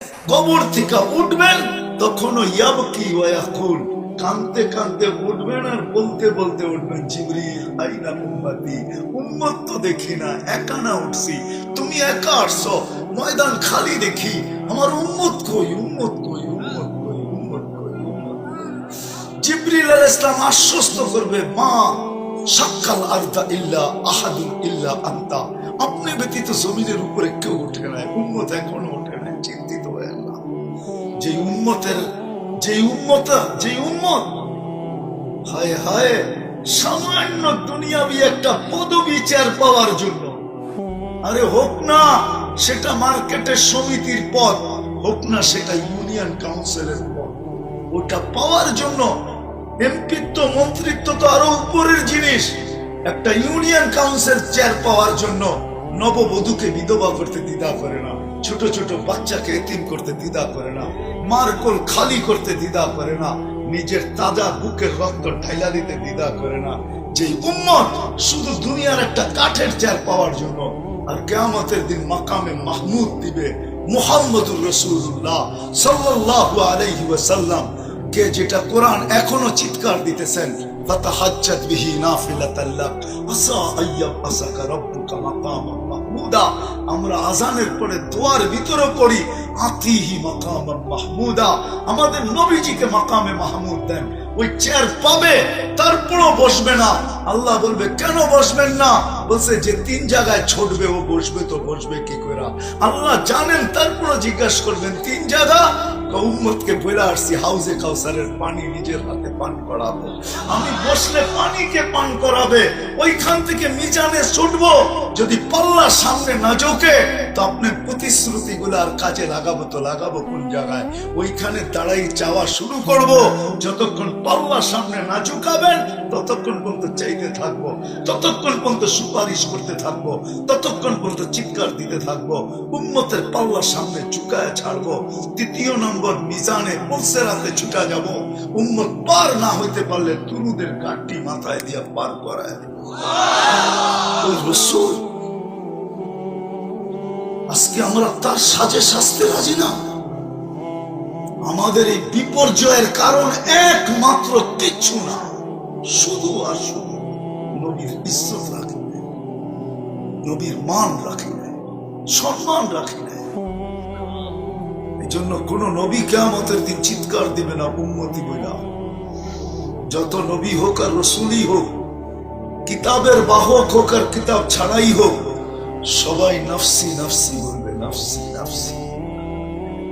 কবর থেকে উঠবেন তখনও ইয়াবকি ওয়া ইয়াকুল, কাঁদতে কাঁদতে উঠবেন আর বলতে বলতে উঠবেন, জিবরিল আইনা উম্মতি, উম্মত তো দেখি না, একা না উঠছি, তুমি একা আসছো, ময়দান খালি দেখি, আমার উম্মত কই, উম্মত কই, উম্মত কই, উম্মত কই, উম্মত কই। জিবরিল আলাইহিস সালাম আশ্বস্ত করবে, মা সাক্কাল আরদা ইল্লা আহাদুন ইল্লা আনতা, আপনি ব্যতীত জমিনের উপরে কেউ ওঠে নাই, উম্মত এখনো ওঠে নাই। চিন্তিত হয়ে না, যে উম্মতের যে উম্মত হায় হায় সামান্য দুনিয়াবি একটা পদবি চেয়ার পাওয়ার জন্য, আরে হোক না সেটা মার্কেটের সমিতির পদ, হোক না সেটা ইউনিয়ন কাউন্সিলের পদ, ওটা পাওয়ার জন্য এমপিত্ব মন্ত্রিত্ব তো আরো উপরের জিনিস, একটা ইউনিয়ন কাউন্সিল চেয়ার পাওয়ার জন্য নববধূকে বিধবা করতে দ্বিধা করে না, ছোট ছোট বাচ্চাকে এতিম করতে দ্বিধা করে না, মার কোল খালি করতে দ্বিধা করে না, নিজের তাজা বুকের রক্ত ঢাইলা দিতে দ্বিধা করে না। যে উম্মত শুধু দুনিয়ার একটা কাঠের চেয়ার পাওয়ার জন্য আর কিয়ামতের দিন মাকামে মাহমুদ দিবে মুহাম্মদুর রাসূলুল্লাহ সাল্লাল্লাহু আলাইহি ওয়াসাল্লাম কে, যেটা কোরআন এখনো চিৎকার দিতেছেন, ফাতাহাজ্জাত বিহি নাফিলাতাল লাক আসা আইয়াবআসাকা রাব্বুকা মাকামান মাহমুদা। আমরা আজানের পরে দোয়ার ভিতরে পড়ি, আতিহি মাকামান মাহমুদা, আমাদের নবীজিকে মাকামে মাহমুদ দেন। ওই চেয়ার পাবে তারপরও বসবে না। আল্লাহ বলবে কেন বসবেন না? বলছে যে তিন জায়গায় ছুটবে ও বসবে, তো বসবে কি করে? আল্লাহ জানেন, তারপরও জিজ্ঞাসা করবেন তিন জায়গা। উম্মতকে বলে আসছি হাউজে কাউসারের পানি নিজের হাতে পান করাবো, আমি বসলে পানিকে পান করাবে, ওইখান থেকে মিজানে ছুটবো। যদি পাল্লা সামনে না ঝোঁকে তো আপনার প্রতিশ্রুতি গুলো আর কাজে লাগাবো, তো লাগাবো কোন জায়গায়? ওইখানে দাঁড়াই চাওয়া শুরু করব। যতক্ষণ পাল্লা সামনে না ঝুঁকাবেন ততক্ষণ পর্যন্ত চাইতে থাকবো, ততক্ষণ পর্যন্ত সুপারিশ করতে থাকবো, ততক্ষণ পর্যন্ত চিৎকার দিতে থাকবো। উম্মতের পাল্লা সামনে ঝুঁকায় ছাড়বো। তৃতীয় নম্বর, মিজানে পুলসেরাতে ছুটা যাব। উম্মত পার না হইতে পারলে দুরুদের গাঁটটি মাথায় দিয়ে পার করায়। রাসূল আজকে আমরা তার সাজে সাজতে রাজি না। আমাদের এই বিপর্যয়ের কারণ একমাত্র কিচ্ছু না, শুধু আর শুধু নবীর ইজ্জত রাখি নাই, নবীর মান রাখি নাই, সম্মান রাখি নাই। এই জন্য কোন নবী কিয়ামতের দিন চিৎকার দিবে না উম্মতি বইলা। যত নবী হোক আর রসুলই হোক, কিতাবের বাহক হোক আর কিতাব ছাড়াই হোক, সবাই নফসি নফসি বলবে, নফসি নফসি।